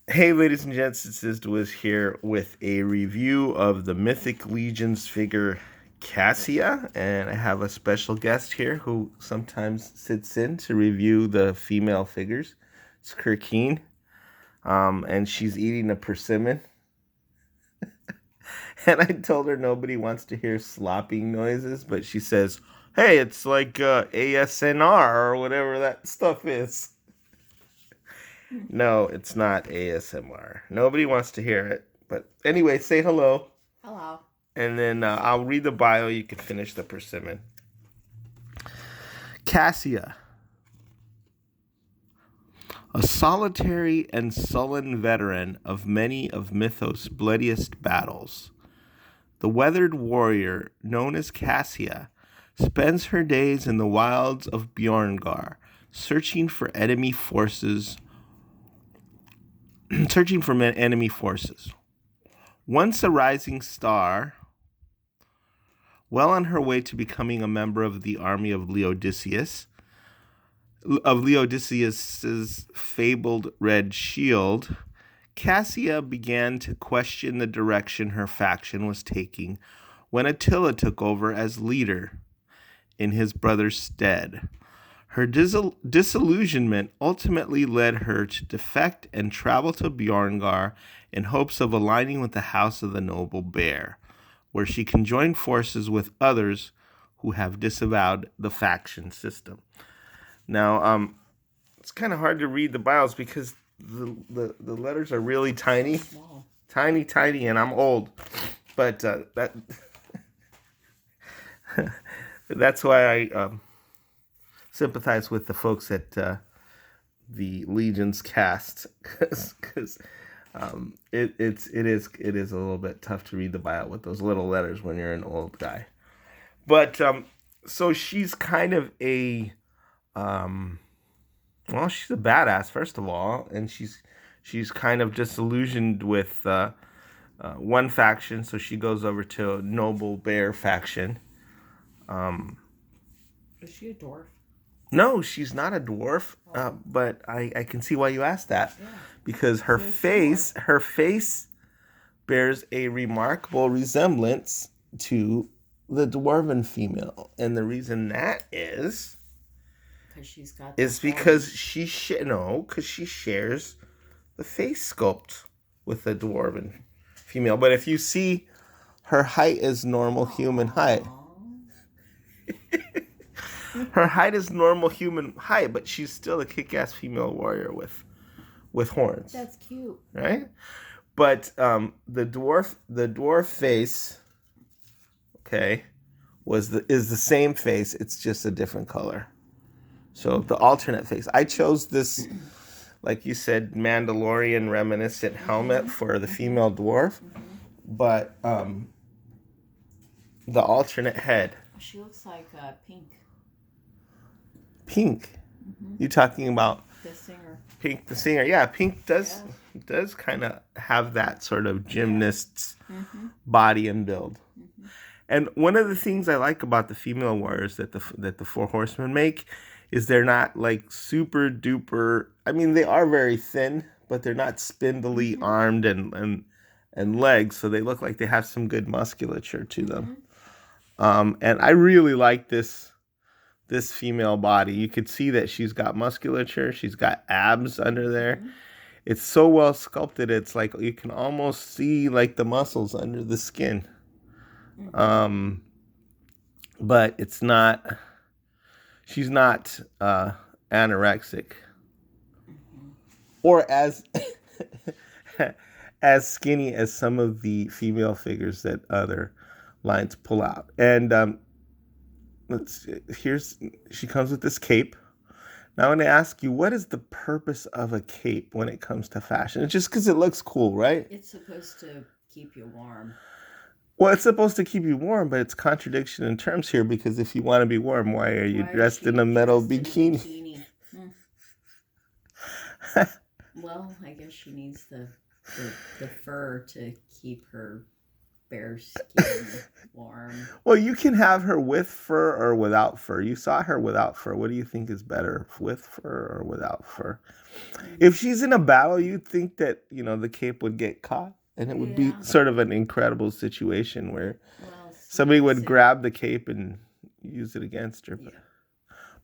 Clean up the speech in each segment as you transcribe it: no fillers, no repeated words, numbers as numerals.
Hey, ladies and gents, it's Wiz here with a review of the Mythic Legions figure Cassia, and I have a special guest here who sometimes sits in to review the female figures. It's Kirkeen, and she's eating a persimmon. And I told her nobody wants to hear slopping noises, but she says, "Hey, it's like ASMR or whatever that stuff is." No, it's not ASMR. Nobody wants to hear it. But anyway, say hello. Hello. And then I'll read the bio. You can finish the persimmon. Cassia. A solitary and sullen veteran of many of Mythoss' bloodiest battles. The weathered warrior, known as Cassia, spends her days in the wilds of Bjorngar, searching for enemy forces. Once a rising star, well on her way to becoming a member of the Army of Leodysseus, Leodysseus's fabled red shield, Cassia began to question the direction her faction was taking when Attila took over as leader in his brother's stead. Her disillusionment ultimately led her to defect and travel to Bjorngar in hopes of aligning with the House of the Noble Bear, where she can join forces with others who have disavowed the faction system. Now, it's kind of hard to read the bios because the letters are really tiny, tiny, and I'm old. But that's why I sympathize with the folks at the Legion's cast, because it is a little bit tough to read the bio with those little letters when you're an old guy. But so she's kind of a well, she's a badass first of all, and she's kind of disillusioned with one faction, so she goes over to a Noble Bear faction. Is she a dwarf? No, she's not a dwarf, but I can see why you asked that. Yeah. Because her face bears a remarkable resemblance to the dwarven female. And the reason that is because she shares the face sculpt with the dwarven female. But if you see, her height is normal human height. Her height is normal human height, but she's still a kick-ass female warrior with horns. That's cute, right? But the dwarf face, okay, is the same face. It's just a different color. So the alternate face. I chose this, like you said, Mandalorian reminiscent helmet for the female dwarf, but the alternate head. She looks like Pink. Pink? You talking about the singer? Pink, the singer. Yeah, Pink does kind of have that sort of gymnast's body and build. And one of the things I like about the female warriors that the Four Horsemen make is they're not like super duper. I mean, they are very thin, but they're not spindly armed and legs, so they look like they have some good musculature to them. And I really like this female body. You could see that she's got musculature. She's got abs under there. It's so well sculpted. It's like you can almost see like the muscles under the skin. But it's not. She's not anorexic or as as skinny as some of the female figures that other lines pull out. And she comes with this cape. Now I'm going to ask you, what is the purpose of a cape when it comes to fashion? It's just because it looks cool, right? It's supposed to keep you warm. Well, it's supposed to keep you warm, but it's contradiction in terms here, because if you want to be warm, why are you dressed in a metal bikini? Well, I guess she needs the fur to keep her bear skin, warm. Well, you can have her with fur or without fur. You saw her without fur. What do you think is better, with fur or without fur? If she's in a battle, you'd think that, the cape would get caught. And it would be sort of an incredible situation where somebody would grab the cape and use it against her.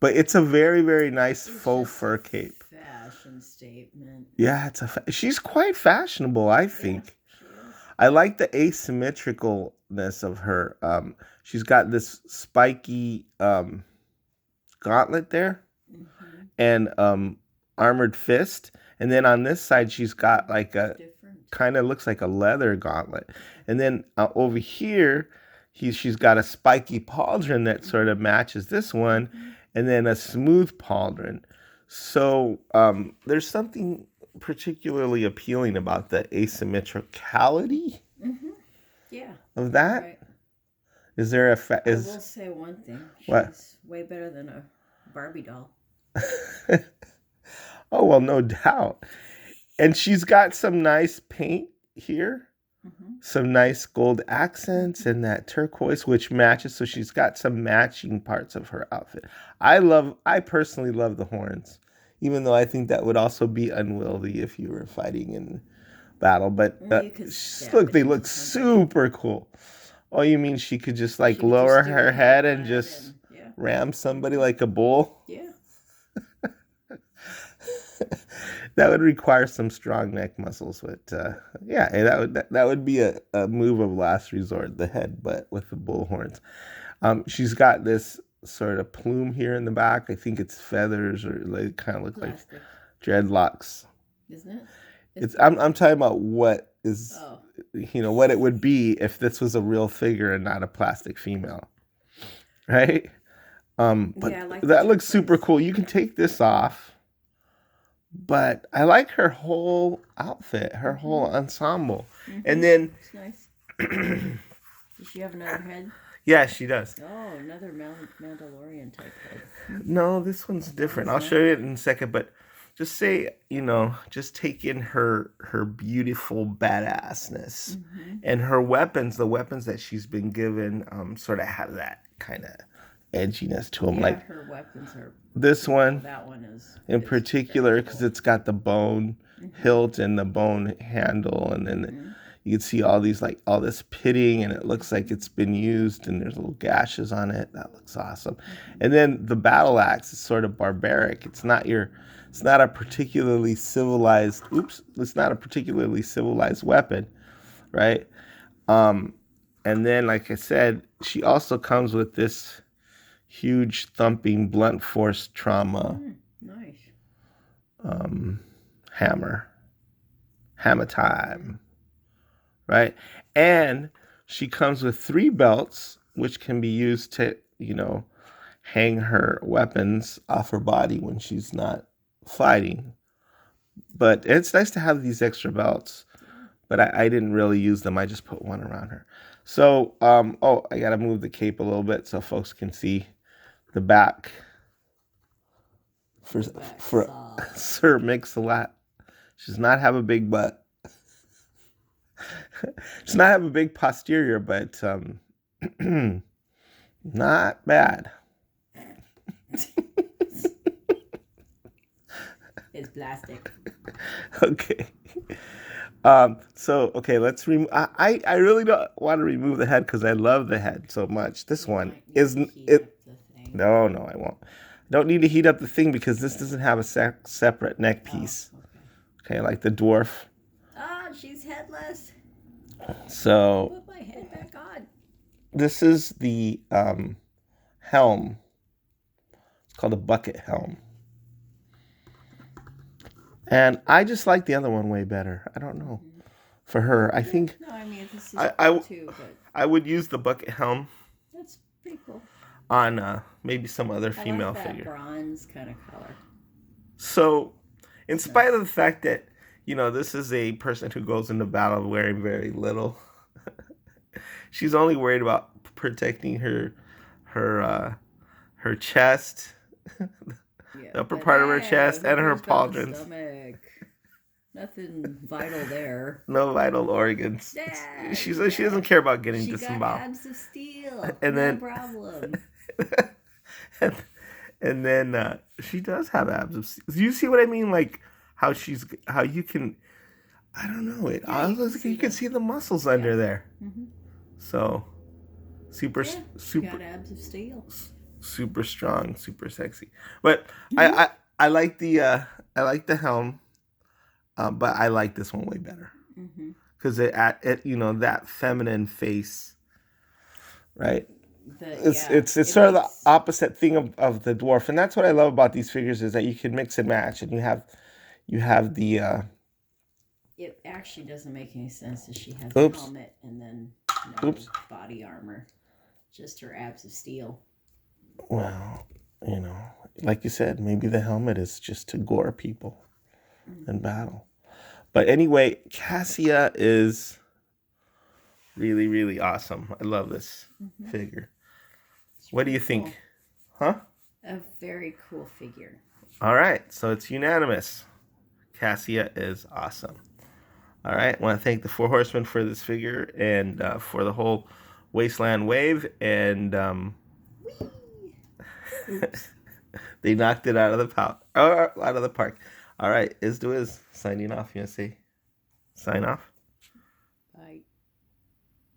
But it's a very, very nice faux fur cape. Fashion statement. Yeah, she's quite fashionable, I think. Yeah, she is. I like the asymmetricalness of her. She's got this spiky gauntlet there, and armored fist, and then on this side she's got like a kind of looks like a leather gauntlet, and then over here she's got a spiky pauldron that sort of matches this one, and then a smooth pauldron. So there's something particularly appealing about the asymmetricality of that. Right. Is there I will say one thing. She's way better than a Barbie doll. Oh, well, no doubt. And she's got some nice paint here. Some nice gold accents and that turquoise, which matches. So she's got some matching parts of her outfit. I personally love the horns, even though I think that would also be unwieldy if you were fighting in battle. But look, they look super cool. Oh, you mean she could just lower her head and just ram somebody like a bull? Yeah. That would require some strong neck muscles, but that would be a move of last resort, the headbutt with the bull horns. She's got this sort of plume here in the back. I think it's feathers, or they kind of look like dreadlocks. Isn't it? I'm talking about what is, what it would be if this was a real figure and not a plastic female, right? But that looks super cool. You can take this off. But I like her whole outfit, her whole ensemble. And then... It's nice. Does she have another head? Yeah, she does. Oh, another Mandalorian type head. No, this one's different. I'll show you it in a second. But just say, just take in her beautiful badassness. And her weapons, the weapons that she's been given, sort of have that kind of edginess to them. Yeah, like her weapons are... This one, that one is in particular, because it's got the bone hilt and the bone handle, and then you can see all this pitting, and it looks like it's been used, and there's little gashes on it. That looks awesome. And then the battle axe is sort of barbaric. It's not a particularly civilized. It's not a particularly civilized weapon, right? And then, like I said, she also comes with this huge thumping blunt force trauma hammer time, right? And she comes with 3 belts, which can be used to hang her weapons off her body when she's not fighting. But it's nice to have these extra belts, but I didn't really use them. I just put one around her. So I gotta move the cape a little bit so folks can see the back for Sir Mix-a-Lot. She does not have a big butt. She does not have a big posterior, but not bad. It's plastic. Okay. Let's remove. I really don't want to remove the head because I love the head so much. This one isn't it. No, I won't. Don't need to heat up the thing because this doesn't have a separate neck piece. Okay, like the dwarf. Ah, she's headless. So Put my head back on. This is the helm. It's called a bucket helm. And I just like the other one way better. I don't know. For her, I think... No, I mean, this is cool too, but... I would use the bucket helm. That's pretty cool. On maybe some other female I like that figure. Bronze kind of color. So, in spite of the fact that, this is a person who goes into battle wearing very little, she's only worried about protecting her the upper part of her chest and her pauldrons. Nothing vital there. No vital organs. Yeah, She doesn't care about getting disemboweled. She got abs of steel. And no then, problem. and then she does have abs of steel. Do you see what I mean? Like how you can, I don't know it. Yeah, You can see the muscles under there. Mm-hmm. So super. Got abs of steel. Super strong, super sexy. But I like the helm, but I like this one way better because it that feminine face, right? It's sort of the opposite thing of the dwarf, and that's what I love about these figures is that you can mix and match, and you have the. It actually doesn't make any sense that she has a helmet and then no body armor, just her abs of steel. Well, like you said, maybe the helmet is just to gore people in battle. But anyway, Cassia is really, really awesome. I love this figure. What do you think? Huh? A very cool figure. All right, so it's unanimous. Cassia is awesome. All right, I want to thank the Four Horsemen for this figure and for the whole Wasteland wave and... They knocked it out of the park. All right, Izdu is signing off. You want to say sign off?